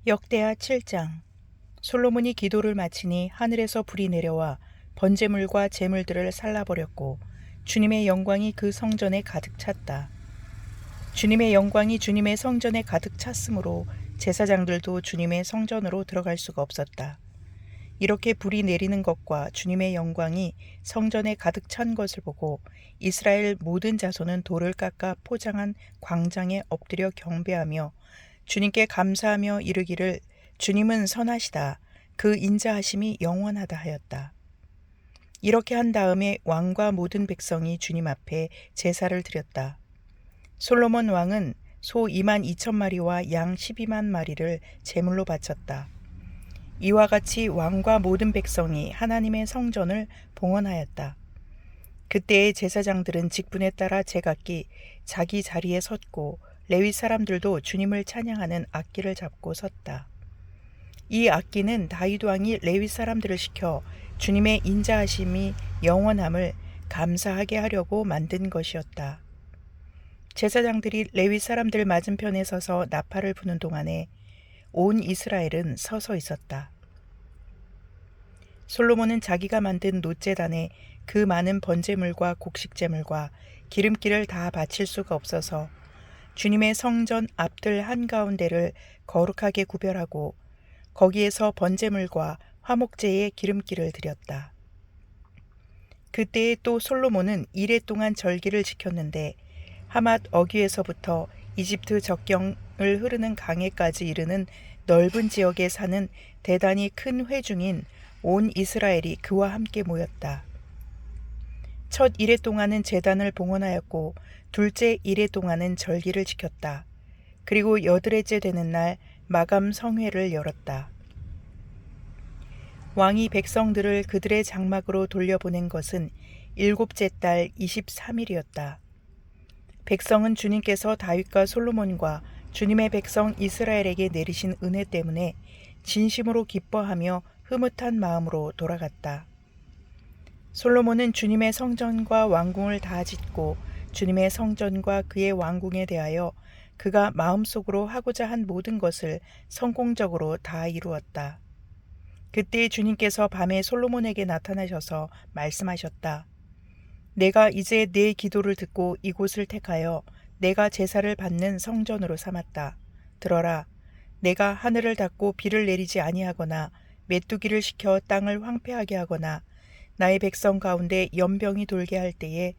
역대하 7장. 솔로몬이 기도를 마치니 하늘에서 불이 내려와 번제물과 제물들을 살라버렸고 주님의 영광이 그 성전에 가득 찼다. 주님의 영광이 주님의 성전에 가득 찼으므로 제사장들도 주님의 성전으로 들어갈 수가 없었다. 이렇게 불이 내리는 것과 주님의 영광이 성전에 가득 찬 것을 보고 이스라엘 모든 자손은 돌을 깎아 포장한 광장에 엎드려 경배하며 주님께 감사하며 이르기를 주님은 선하시다. 그 인자하심이 영원하다 하였다. 이렇게 한 다음에 왕과 모든 백성이 주님 앞에 제사를 드렸다. 솔로몬 왕은 소 22,000마리와 양 12만 마리를 제물로 바쳤다. 이와 같이 왕과 모든 백성이 하나님의 성전을 봉헌하였다. 그때의 제사장들은 직분에 따라 제각기 자기 자리에 섰고 레위 사람들도 주님을 찬양하는 악기를 잡고 섰다. 이 악기는 다윗 왕이 레위 사람들을 시켜 주님의 인자하심이 영원함을 감사하게 하려고 만든 것이었다. 제사장들이 레위 사람들 맞은편에 서서 나팔을 부는 동안에 온 이스라엘은 서서 있었다. 솔로몬은 자기가 만든 놋제단에 그 많은 번제물과 곡식제물과 기름기를 다 바칠 수가 없어서 주님의 성전 앞들 한가운데를 거룩하게 구별하고 거기에서 번제물과 화목제의 기름기를 드렸다. 그때에 또 솔로몬은 이레 동안 절기를 지켰는데 하맛 어귀에서부터 이집트 적경을 흐르는 강에까지 이르는 넓은 지역에 사는 대단히 큰 회중인 온 이스라엘이 그와 함께 모였다. 첫 이레 동안은 제단을 봉헌하였고 둘째 이레 동안은 절기를 지켰다. 그리고 여드레째 되는 날 마감 성회를 열었다. 왕이 백성들을 그들의 장막으로 돌려보낸 것은 7째 달 23일이었다. 백성은 주님께서 다윗과 솔로몬과 주님의 백성 이스라엘에게 내리신 은혜 때문에 진심으로 기뻐하며 흐뭇한 마음으로 돌아갔다. 솔로몬은 주님의 성전과 왕궁을 다 짓고 주님의 성전과 그의 왕궁에 대하여 그가 마음속으로 하고자 한 모든 것을 성공적으로 다 이루었다. 그때 주님께서 밤에 솔로몬에게 나타나셔서 말씀하셨다. 내가 이제 내 기도를 듣고 이곳을 택하여 내가 제사를 받는 성전으로 삼았다. 들어라. 내가 하늘을 닫고 비를 내리지 아니하거나 메뚜기를 시켜 땅을 황폐하게 하거나 나의 백성 가운데 연병이 돌게 할 때에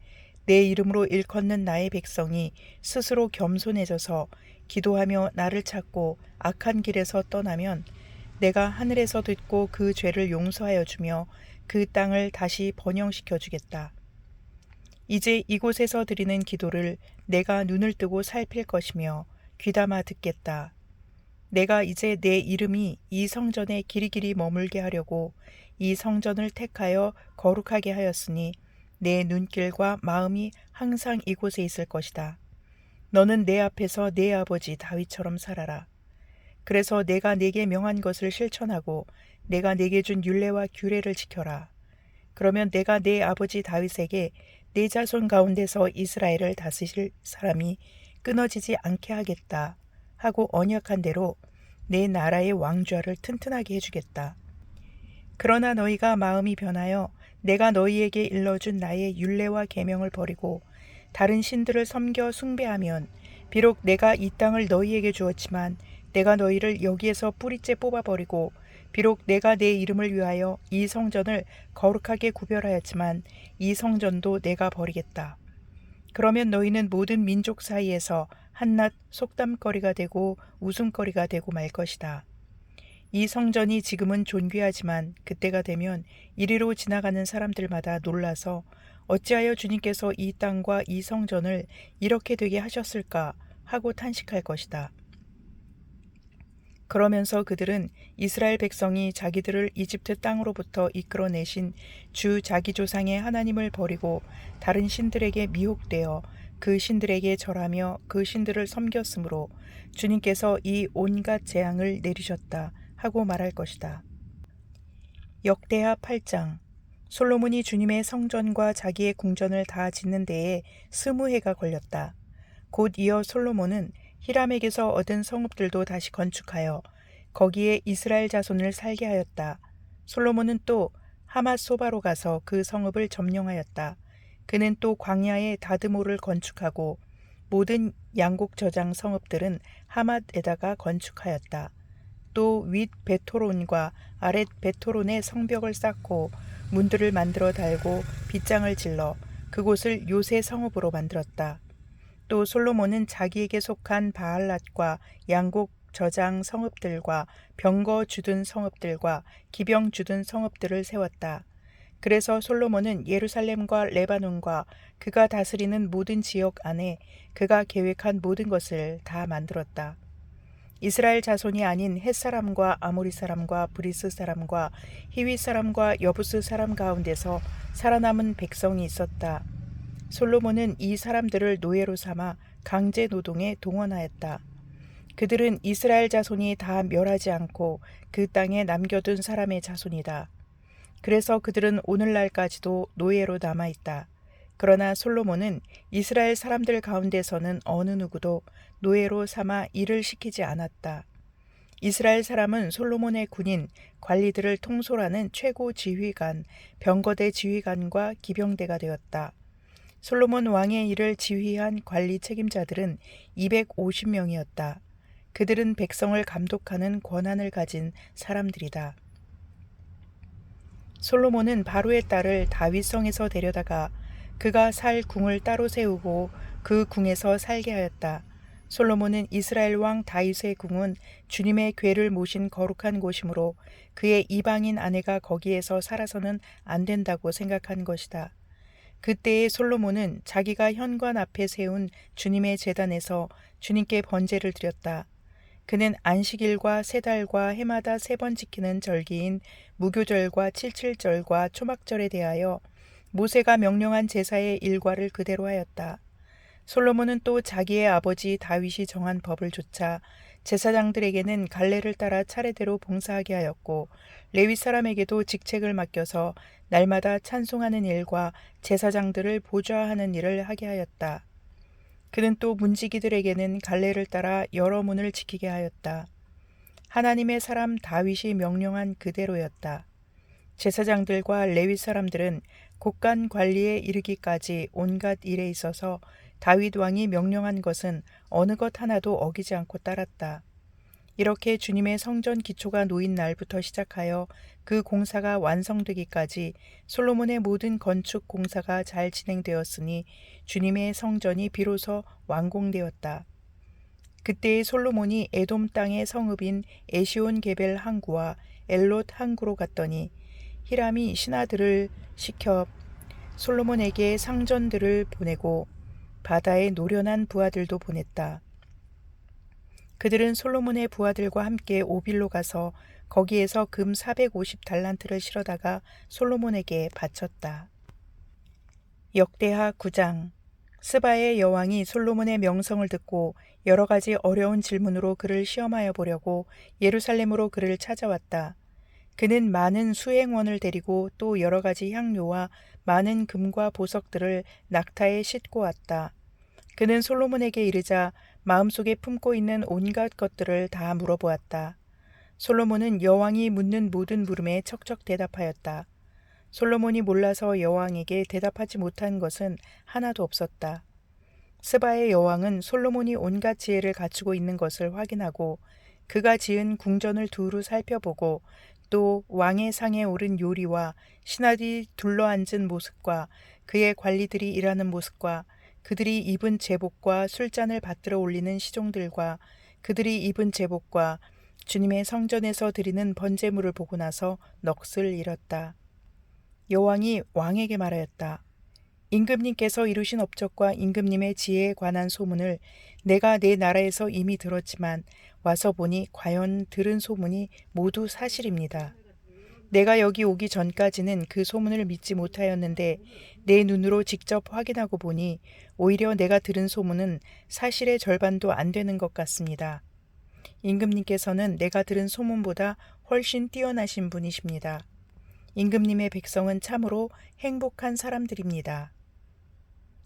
내 이름으로 일컫는 나의 백성이 스스로 겸손해져서 기도하며 나를 찾고 악한 길에서 떠나면 내가 하늘에서 듣고 그 죄를 용서하여 주며 그 땅을 다시 번영시켜 주겠다. 이제 이곳에서 드리는 기도를 내가 눈을 뜨고 살필 것이며 귀담아 듣겠다. 내가 이제 내 이름이 이 성전에 길이길이 머물게 하려고 이 성전을 택하여 거룩하게 하였으니 내 눈길과 마음이 항상 이곳에 있을 것이다. 너는 내 앞에서 내 아버지 다윗처럼 살아라. 그래서 내가 내게 명한 것을 실천하고 내가 내게 준 율례와 규례를 지켜라. 그러면 내가 내 아버지 다윗에게 내 자손 가운데서 이스라엘을 다스릴 사람이 끊어지지 않게 하겠다 하고 언약한 대로 내 나라의 왕좌를 튼튼하게 해주겠다. 그러나 너희가 마음이 변하여 내가 너희에게 일러준 나의 율례와 계명을 버리고 다른 신들을 섬겨 숭배하면 비록 내가 이 땅을 너희에게 주었지만 내가 너희를 여기에서 뿌리째 뽑아버리고 비록 내가 내 이름을 위하여 이 성전을 거룩하게 구별하였지만 이 성전도 내가 버리겠다. 그러면 너희는 모든 민족 사이에서 한낱 속담거리가 되고 웃음거리가 되고 말 것이다. 이 성전이 지금은 존귀하지만 그때가 되면 이리로 지나가는 사람들마다 놀라서 어찌하여 주님께서 이 땅과 이 성전을 이렇게 되게 하셨을까 하고 탄식할 것이다. 그러면서 그들은 이스라엘 백성이 자기들을 이집트 땅으로부터 이끌어내신 주 자기 조상의 하나님을 버리고 다른 신들에게 미혹되어 그 신들에게 절하며 그 신들을 섬겼으므로 주님께서 이 온갖 재앙을 내리셨다 하고 말할 것이다. 역대하 8장. 솔로몬이 주님의 성전과 자기의 궁전을 다 짓는 데에 20해가 걸렸다. 곧 이어 솔로몬은 히람에게서 얻은 성읍들도 다시 건축하여 거기에 이스라엘 자손을 살게 하였다. 솔로몬은 또 하맛소바로 가서 그 성읍을 점령하였다. 그는 또 광야에 다드모를 건축하고 모든 양곡 저장 성읍들은 하맛에다가 건축하였다. 또 윗 베토론과 아랫 베토론의 성벽을 쌓고 문들을 만들어 달고 빗장을 질러 그곳을 요새 성읍으로 만들었다. 또 솔로몬은 자기에게 속한 바알랏과 양곡 저장 성읍들과 병거 주둔 성읍들과 기병 주둔 성읍들을 세웠다. 그래서 솔로몬은 예루살렘과 레바논과 그가 다스리는 모든 지역 안에 그가 계획한 모든 것을 다 만들었다. 이스라엘 자손이 아닌 헷 사람과 아모리 사람과 브리스 사람과 히위 사람과 여부스 사람 가운데서 살아남은 백성이 있었다. 솔로몬은 이 사람들을 노예로 삼아 강제 노동에 동원하였다. 그들은 이스라엘 자손이 다 멸하지 않고 그 땅에 남겨둔 사람의 자손이다. 그래서 그들은 오늘날까지도 노예로 남아있다. 그러나 솔로몬은 이스라엘 사람들 가운데서는 어느 누구도 노예로 삼아 일을 시키지 않았다. 이스라엘 사람은 솔로몬의 군인, 관리들을 통솔하는 최고 지휘관, 병거대 지휘관과 기병대가 되었다. 솔로몬 왕의 일을 지휘한 관리 책임자들은 250명이었다. 그들은 백성을 감독하는 권한을 가진 사람들이다. 솔로몬은 바로의 딸을 다윗성에서 데려다가 그가 살 궁을 따로 세우고 그 궁에서 살게 하였다. 솔로몬은 이스라엘 왕 다윗의 궁은 주님의 궤를 모신 거룩한 곳이므로 그의 이방인 아내가 거기에서 살아서는 안 된다고 생각한 것이다. 그때의 솔로몬은 자기가 현관 앞에 세운 주님의 제단에서 주님께 번제를 드렸다. 그는 안식일과 세 달과 해마다 3번 지키는 절기인 무교절과 칠칠절과 초막절에 대하여 모세가 명령한 제사의 일과를 그대로 하였다. 솔로몬은 또 자기의 아버지 다윗이 정한 법을 좇아 제사장들에게는 갈래를 따라 차례대로 봉사하게 하였고 레위 사람에게도 직책을 맡겨서 날마다 찬송하는 일과 제사장들을 보좌하는 일을 하게 하였다. 그는 또 문지기들에게는 갈래를 따라 여러 문을 지키게 하였다. 하나님의 사람 다윗이 명령한 그대로였다. 제사장들과 레위 사람들은 곡간 관리에 이르기까지 온갖 일에 있어서 다윗 왕이 명령한 것은 어느 것 하나도 어기지 않고 따랐다. 이렇게 주님의 성전 기초가 놓인 날부터 시작하여 그 공사가 완성되기까지 솔로몬의 모든 건축 공사가 잘 진행되었으니 주님의 성전이 비로소 완공되었다. 그때의 솔로몬이 에돔 땅의 성읍인 에시온 게벨 항구와 엘롯 항구로 갔더니 히람이 신하들을 시켜 솔로몬에게 상전들을 보내고 바다에 노련한 부하들도 보냈다. 그들은 솔로몬의 부하들과 함께 오빌로 가서 거기에서 금 450달란트를 실어다가 솔로몬에게 바쳤다. 역대하 9장. 스바의 여왕이 솔로몬의 명성을 듣고 여러 가지 어려운 질문으로 그를 시험하여 보려고 예루살렘으로 그를 찾아왔다. 그는 많은 수행원을 데리고 또 여러 가지 향료와 많은 금과 보석들을 낙타에 싣고 왔다. 그는 솔로몬에게 이르자 마음속에 품고 있는 온갖 것들을 다 물어보았다. 솔로몬은 여왕이 묻는 모든 물음에 척척 대답하였다. 솔로몬이 몰라서 여왕에게 대답하지 못한 것은 하나도 없었다. 스바의 여왕은 솔로몬이 온갖 지혜를 갖추고 있는 것을 확인하고 그가 지은 궁전을 두루 살펴보고 또 왕의 상에 오른 요리와 신하들이 둘러앉은 모습과 그의 관리들이 일하는 모습과 그들이 입은 제복과 술잔을 받들어 올리는 시종들과 그들이 입은 제복과 주님의 성전에서 드리는 번제물을 보고 나서 넋을 잃었다. 여왕이 왕에게 말하였다. 임금님께서 이루신 업적과 임금님의 지혜에 관한 소문을 내가 내 나라에서 이미 들었지만 와서 보니 과연 들은 소문이 모두 사실입니다. 내가 여기 오기 전까지는 그 소문을 믿지 못하였는데 내 눈으로 직접 확인하고 보니 오히려 내가 들은 소문은 사실의 절반도 안 되는 것 같습니다. 임금님께서는 내가 들은 소문보다 훨씬 뛰어나신 분이십니다. 임금님의 백성은 참으로 행복한 사람들입니다.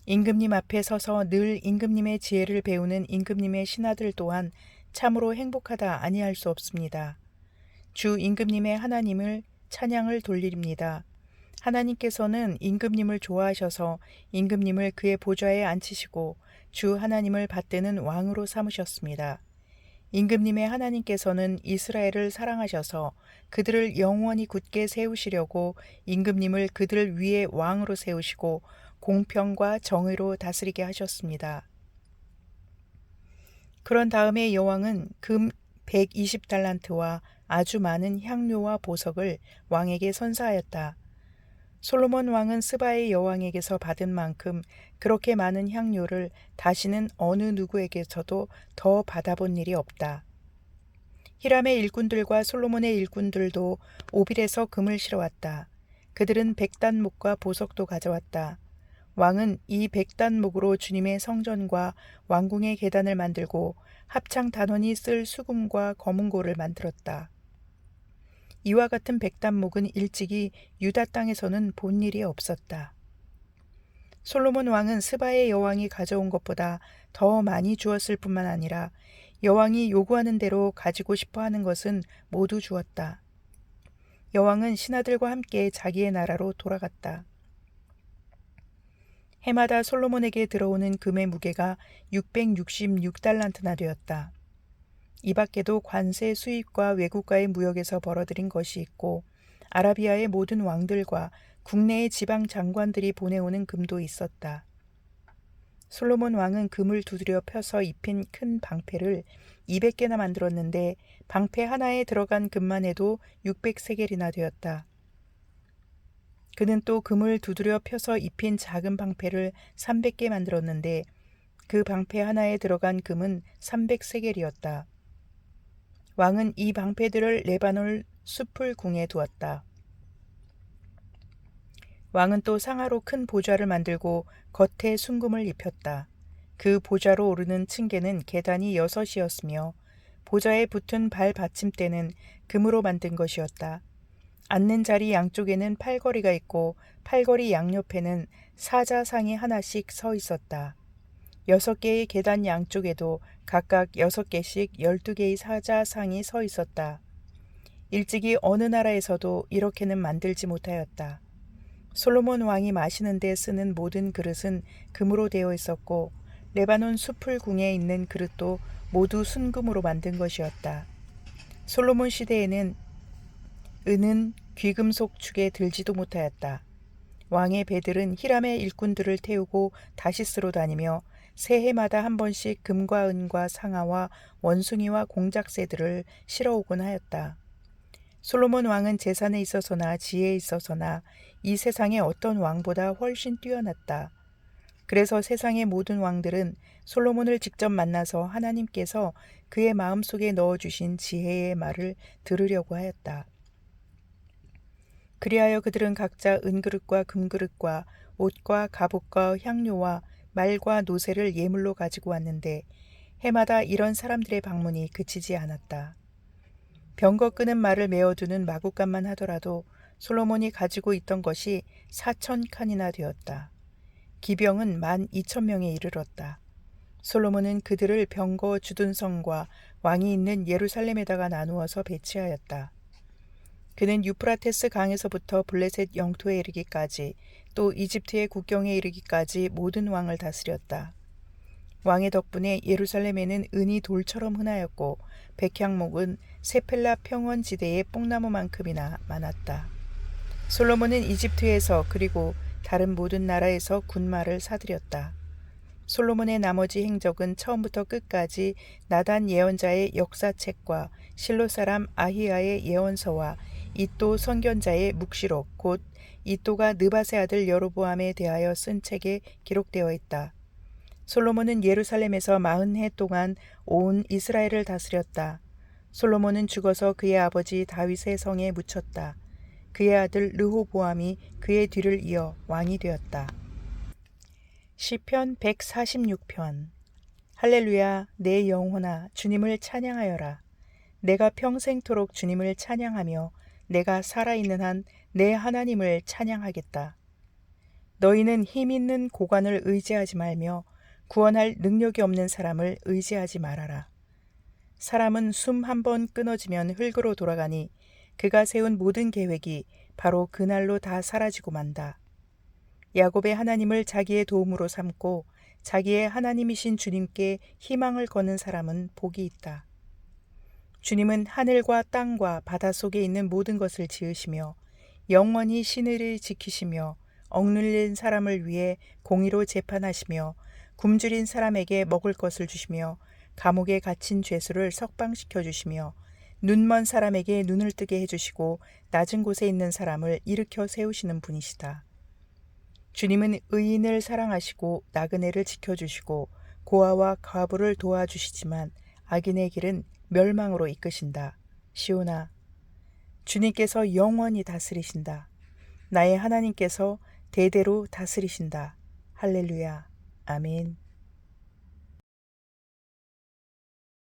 임금님 앞에 서서 늘 임금님의 지혜를 배우는 임금님의 신하들 또한 참으로 행복하다 아니할 수 없습니다. 주 임금님의 하나님을 찬양을 돌립니다. 하나님께서는 임금님을 좋아하셔서 임금님을 그의 보좌에 앉히시고 주 하나님을 받드는 왕으로 삼으셨습니다. 임금님의 하나님께서는 이스라엘을 사랑하셔서 그들을 영원히 굳게 세우시려고 임금님을 그들 위에 왕으로 세우시고 공평과 정의로 다스리게 하셨습니다. 그런 다음에 여왕은 금 120달란트와 아주 많은 향료와 보석을 왕에게 선사하였다. 솔로몬 왕은 스바의 여왕에게서 받은 만큼 그렇게 많은 향료를 다시는 어느 누구에게서도 더 받아본 일이 없다. 히람의 일꾼들과 솔로몬의 일꾼들도 오빌에서 금을 실어왔다. 그들은 백단목과 보석도 가져왔다. 왕은 이 백단목으로 주님의 성전과 왕궁의 계단을 만들고 합창 단원이 쓸 수금과 검은고를 만들었다. 이와 같은 백단목은 일찍이 유다 땅에서는 본 일이 없었다. 솔로몬 왕은 스바의 여왕이 가져온 것보다 더 많이 주었을 뿐만 아니라 여왕이 요구하는 대로 가지고 싶어 하는 것은 모두 주었다. 여왕은 신하들과 함께 자기의 나라로 돌아갔다. 해마다 솔로몬에게 들어오는 금의 무게가 666달란트나 되었다. 이 밖에도 관세 수입과 외국과의 무역에서 벌어들인 것이 있고 아라비아의 모든 왕들과 국내의 지방 장관들이 보내오는 금도 있었다. 솔로몬 왕은 금을 두드려 펴서 입힌 큰 방패를 200개나 만들었는데 방패 하나에 들어간 금만 해도 600세겔이나 되었다. 그는 또 금을 두드려 펴서 입힌 작은 방패를 300개 만들었는데 그 방패 하나에 들어간 금은 300세겔이었다. 왕은 이 방패들을 레바논 숲을 궁에 두었다. 왕은 또 상하로 큰 보좌를 만들고 겉에 순금을 입혔다. 그 보좌로 오르는 층계는 계단이 6이었으며 보좌에 붙은 발 받침대는 금으로 만든 것이었다. 앉는 자리 양쪽에는 팔걸이가 있고 팔걸이 양옆에는 사자상이 하나씩 서 있었다. 6개의 계단 양쪽에도 각각 6개씩 12개의 사자상이 서 있었다. 일찍이 어느 나라에서도 이렇게는 만들지 못하였다. 솔로몬 왕이 마시는 데 쓰는 모든 그릇은 금으로 되어 있었고 레바논 숲을 궁에 있는 그릇도 모두 순금으로 만든 것이었다. 솔로몬 시대에는 은은 귀금속 축에 들지도 못하였다. 왕의 배들은 히람의 일꾼들을 태우고 다시스로 다니며 새해마다 한 번씩 금과 은과 상아와 원숭이와 공작새들을 실어오곤 하였다. 솔로몬 왕은 재산에 있어서나 지혜에 있어서나 이 세상의 어떤 왕보다 훨씬 뛰어났다. 그래서 세상의 모든 왕들은 솔로몬을 직접 만나서 하나님께서 그의 마음속에 넣어주신 지혜의 말을 들으려고 하였다. 그리하여 그들은 각자 은그릇과 금그릇과 옷과 갑옷과 향료와 말과 노새를 예물로 가지고 왔는데 해마다 이런 사람들의 방문이 그치지 않았다. 병거 끄는 말을 메어두는 마구간만 하더라도 솔로몬이 가지고 있던 것이 4,000칸이나 되었다. 기병은 12,000명에 이르렀다. 솔로몬은 그들을 병거 주둔성과 왕이 있는 예루살렘에다가 나누어서 배치하였다. 그는 유프라테스 강에서부터 블레셋 영토에 이르기까지 또 이집트의 국경에 이르기까지 모든 왕을 다스렸다. 왕의 덕분에 예루살렘에는 은이 돌처럼 흔하였고 백향목은 세펠라 평원지대의 뽕나무만큼이나 많았다. 솔로몬은 이집트에서 그리고 다른 모든 나라에서 군마를 사들였다. 솔로몬의 나머지 행적은 처음부터 끝까지 나단 예언자의 역사책과 실로 사람 아히야의 예언서와 이도 선견자의 묵시록 곧 이도가 느밧의 아들 여로보암에 대하여 쓴 책에 기록되어 있다. 솔로몬은 예루살렘에서 40해 동안 온 이스라엘을 다스렸다. 솔로몬은 죽어서 그의 아버지 다윗의 성에 묻혔다. 그의 아들 르호보암이 그의 뒤를 이어 왕이 되었다. 시편 146편. 할렐루야, 내 영혼아 주님을 찬양하여라. 내가 평생토록 주님을 찬양하며 내가 살아있는 한 내 하나님을 찬양하겠다. 너희는 힘 있는 고관을 의지하지 말며 구원할 능력이 없는 사람을 의지하지 말아라. 사람은 숨 한 번 끊어지면 흙으로 돌아가니 그가 세운 모든 계획이 바로 그날로 다 사라지고 만다. 야곱의 하나님을 자기의 도움으로 삼고 자기의 하나님이신 주님께 희망을 거는 사람은 복이 있다. 주님은 하늘과 땅과 바다 속에 있는 모든 것을 지으시며 영원히 신의를 지키시며 억눌린 사람을 위해 공의로 재판하시며 굶주린 사람에게 먹을 것을 주시며 감옥에 갇힌 죄수를 석방시켜 주시며 눈먼 사람에게 눈을 뜨게 해주시고 낮은 곳에 있는 사람을 일으켜 세우시는 분이시다. 주님은 의인을 사랑하시고 나그네를 지켜주시고 고아와 과부를 도와주시지만 악인의 길은 멸망으로 이끄신다. 시온아, 주님께서 영원히 다스리신다. 나의 하나님께서 대대로 다스리신다. 할렐루야. 아멘.